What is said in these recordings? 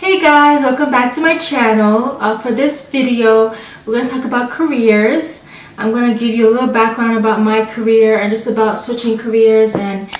Hey guys, welcome back to my channel. For this video, we're going to talk about careers. I'm going to give you a little background about my career and just about switching careers, and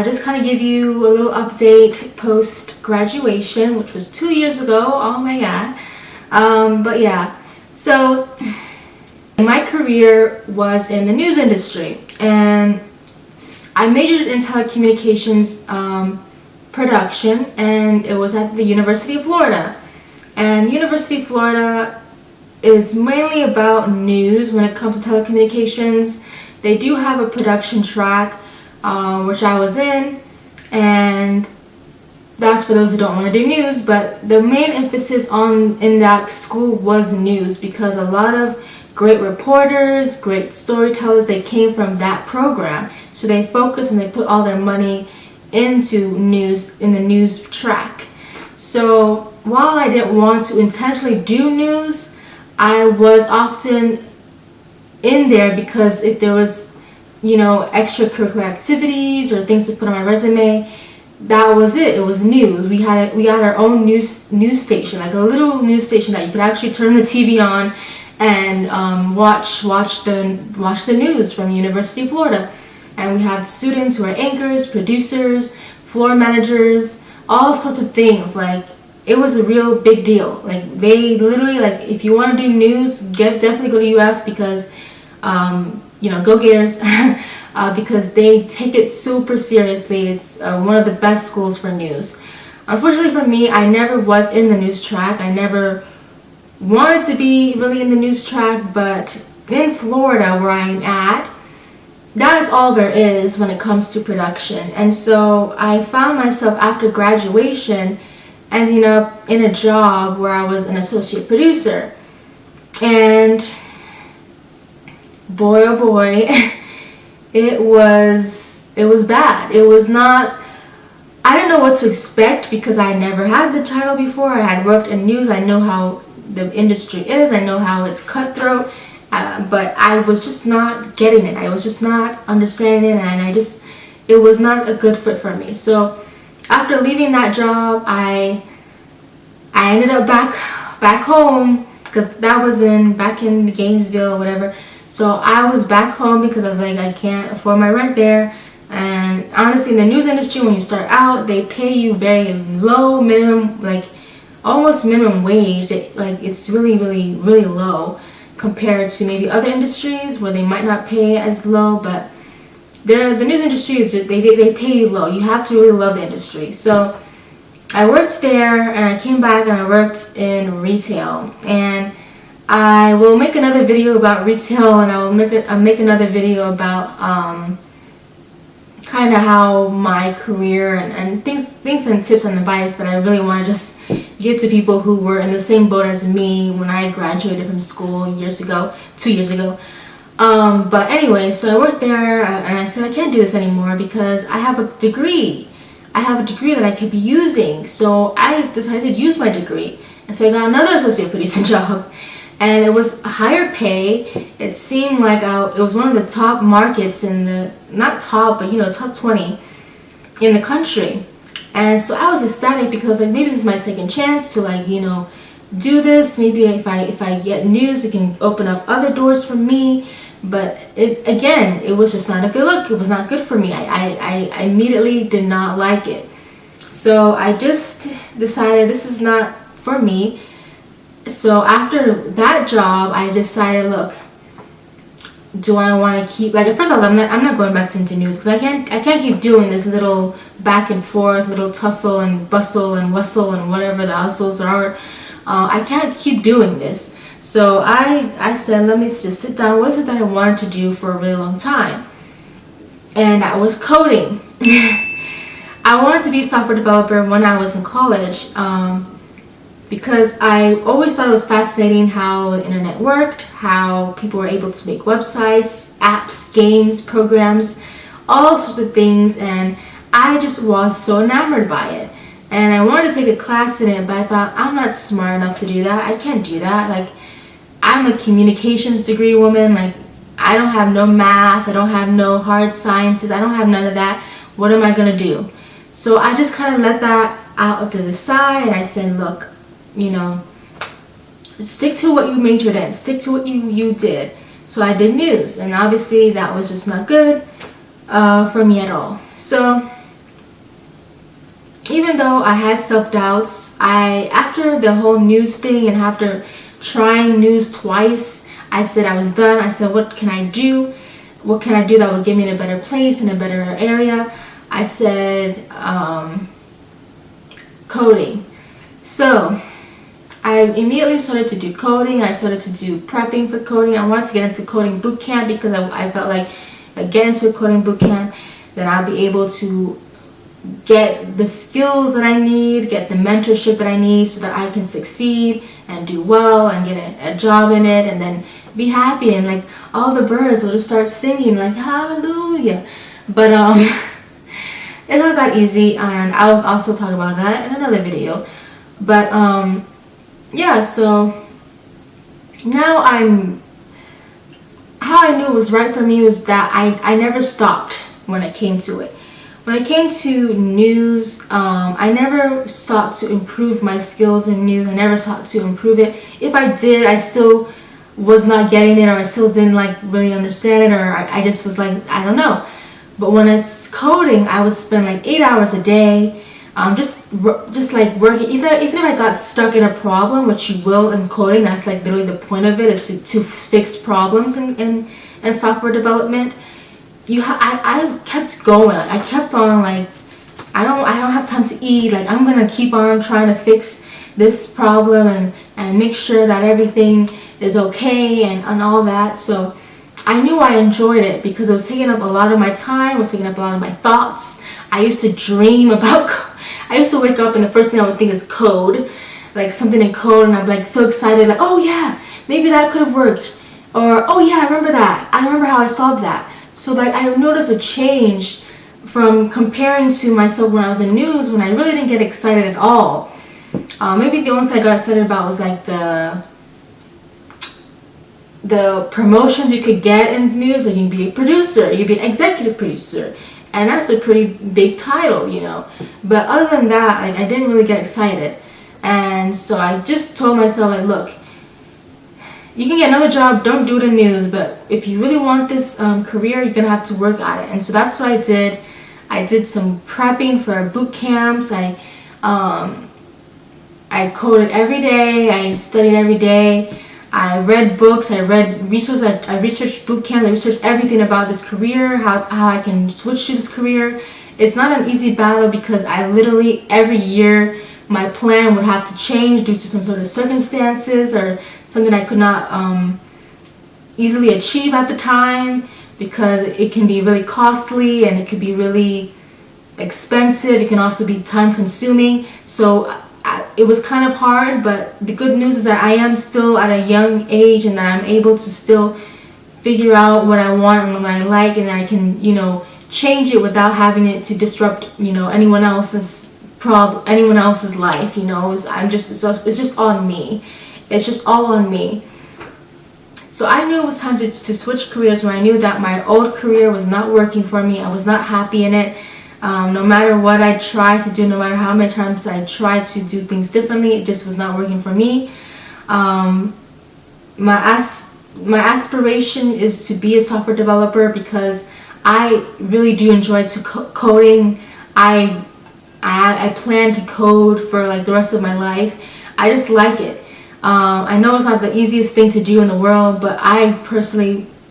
just kind of give you a little update post-graduation, which was 2 years ago. Oh my god. But yeah, so my career was in the news industry, and I majored in telecommunications production, and it was at the University of Florida. And University of Florida is mainly about news when it comes to telecommunications. They do have a production track, which I was in, and that's for those who don't want to do news. But the main emphasis in that school was news, because a lot of great reporters, great storytellers, they came from that program. So they focus and they put all their money into news, in the news track. So while I didn't want to intentionally do news, I was often in there because if there was, extracurricular activities or things to put on my resume, that was it. It was news. We had our own news station, like a little news station that you could actually turn the TV on and watch the news from University of Florida. And we have students who are anchors, producers, floor managers, all sorts of things. Like, it was a real big deal. Like, they literally, if you want to do news, definitely go to UF, because, go Gators, because they take it super seriously. It's one of the best schools for news. Unfortunately for me, I never was in the news track. I never wanted to be really in the news track, but in Florida, where I'm at, that is all there is when it comes to production. And so I found myself after graduation ending up in a job where I was an associate producer. And boy oh boy, it was bad. It was not, I didn't know what to expect because I never had the title before. I had worked in news. I know how the industry is. I know how it's cutthroat. But I was just not getting it. I was just not understanding it, and it was not a good fit for me. So after leaving that job, I ended up back home, because that was back in Gainesville or whatever. So I was back home because I was like, I can't afford my rent there. And honestly, in the news industry, when you start out, they pay you very low, minimum, like almost minimum wage. It's really, really, really low compared to maybe other industries where they might not pay as low. But the news industry is just, they pay you low. You have to really love the industry. So I worked there, and I came back and I worked in retail. And I will make another video about retail, and I'll make another video about kind of how my career and things and tips and advice that I really want to just give to people who were in the same boat as me when I graduated from school 2 years ago. But anyway, so I worked there, and I said I can't do this anymore because I have a degree. I have a degree that I could be using. So I decided to use my degree, and so I got another associate producer job. And it was higher pay. It seemed like it was one of the top markets in the, not top, but top 20 in the country. And so I was ecstatic because maybe this is my second chance to do this. Maybe if I get news, it can open up other doors for me. But it was just not a good look. It was not good for me. I immediately did not like it. So I just decided this is not for me. So after that job, I decided, look, do I want to keep, at first I'm not going back into news, because I can't keep doing this little back and forth, little tussle and bustle and whistle and whatever the hustles are. I can't keep doing this. So I said, let me just sit down. What is it that I wanted to do for a really long time? And that was coding. I wanted to be a software developer when I was in college. Because I always thought it was fascinating how the internet worked, how people were able to make websites, apps, games, programs, all sorts of things, and I just was so enamored by it. And I wanted to take a class in it, but I thought, I'm not smart enough to do that. I can't do that. I'm a communications degree woman. I don't have no math. I don't have no hard sciences. I don't have none of that. What am I going to do? So I just kind of let that out to the side, and I said, look, you know, stick to what you majored in, stick to what you did. So I did news, and obviously that was just not good for me at all. So even though I had self-doubts, after the whole news thing and after trying news twice, I said I was done. I said, what can I do? What can I do that will get me in a better place, in a better area? I said coding. So I immediately started to do coding. I started to do prepping for coding. I wanted to get into coding boot camp because I felt like if I get into a coding boot camp, then I'll be able to get the skills that I need, get the mentorship that I need so that I can succeed and do well and get a job in it, and then be happy, and like all the birds will just start singing like hallelujah. But it's not that easy, and I'll also talk about that in another video. But yeah, so now how I knew it was right for me was that I never stopped when it came to it. When it came to news, I never sought to improve my skills in news. I never sought to improve it. If I did, I still was not getting it, or I still didn't like really understand it, or I just was like, I don't know. But when it's coding, I would spend like 8 hours a day, just like working. Even if I got stuck in a problem, which you will in coding, that's like literally the point of it, is to fix problems in software development. I kept going. I kept on like, I don't have time to eat. Like, I'm gonna keep on trying to fix this problem and make sure that everything is okay and all that. So I knew I enjoyed it because it was taking up a lot of my time. It was taking up a lot of my thoughts. I used to dream about. I used to wake up and the first thing I would think is code, like something in code, and I'm like so excited, like, oh yeah, maybe that could have worked, or oh yeah, I remember that. I remember how I solved that. So like I noticed a change from comparing to myself when I was in news, when I really didn't get excited at all. Maybe the only thing I got excited about was like the promotions you could get in news. Like you can be a producer, you can be an executive producer, and that's a pretty big title, you know. But other than that, like, I didn't really get excited, and so I just told myself, like, look, you can get another job, don't do it in news, but if you really want this career, you're gonna have to work at it. And so that's what I did. I did some prepping for boot camps. I coded every day. I studied every day. I read books. I researched boot camps. I researched everything about this career, how I can switch to this career. It's not an easy battle because I literally every year my plan would have to change due to some sort of circumstances or something I could not easily achieve at the time, because it can be really costly and it can be really expensive. It can also be time consuming. So it was kind of hard, but the good news is that I am still at a young age and that I'm able to still figure out what I want and what I like, and that I can, you know, change it without having it to disrupt, you know, anyone else's life. You know, it's just on me. It's just all on me. So I knew it was time to switch careers when I knew that my old career was not working for me. I was not happy in it. No matter what I tried to do, no matter how many times I tried to do things differently, it just was not working for me. My aspiration is to be a software developer because I really do enjoy coding. I plan to code for like the rest of my life. I just like it. I know it's not the easiest thing to do in the world, but I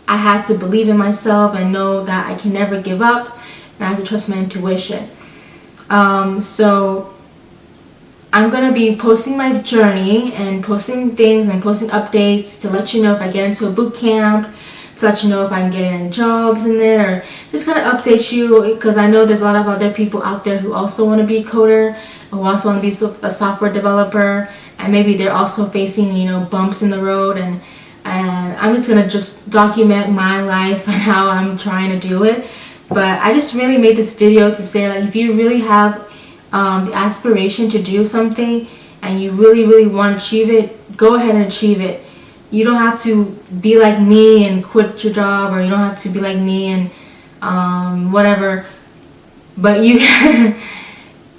had to believe in myself and know that I can never give up, and I have to trust my intuition. So I'm going to be posting my journey and posting things and posting updates to let you know if I get into a boot camp, to let you know if I'm getting jobs in it, or just kind of update you, because I know there's a lot of other people out there who also want to be a coder, who also want to be a software developer, and maybe they're also facing, you know, bumps in the road, and I'm just gonna just document my life and how I'm trying to do it. But I just really made this video to say, like, if you really have the aspiration to do something and you really want to achieve it, go ahead and achieve it. You don't have to be like me and quit your job, or you don't have to be like me and whatever, but you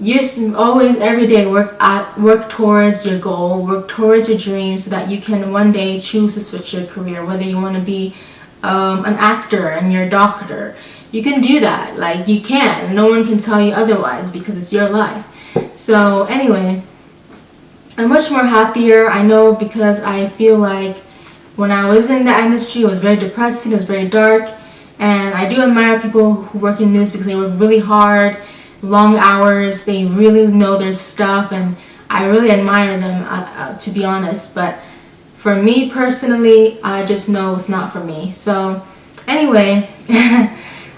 you just always every day work towards your goal, work towards your dream, so that you can one day choose to switch your career. Whether you want to be an actor and you're a doctor, you can do that. Like, you can. No one can tell you otherwise because it's your life. So anyway, I'm much more happier. I know, because I feel like when I was in the industry, it was very depressing, it was very dark, and I do admire people who work in news because they work really hard, long hours, they really know their stuff, and I really admire them, to be honest. But for me personally, I just know it's not for me. So anyway,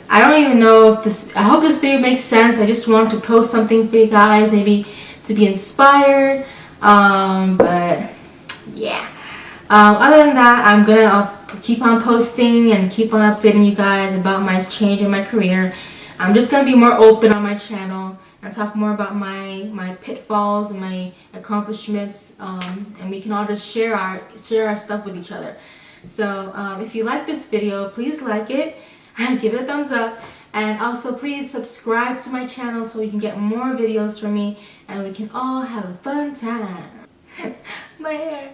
I don't even know if this, I hope this video makes sense. I just want to post something for you guys, maybe to be inspired. But yeah. Other than that, I'm gonna keep on posting and keep on updating you guys about my change in my career. I'm just gonna be more open on my channel and talk more about my pitfalls and my accomplishments, and we can all just share our stuff with each other. So if you like this video, please like it, give it a thumbs up, and also please subscribe to my channel so you can get more videos from me and we can all have a fun time. My hair.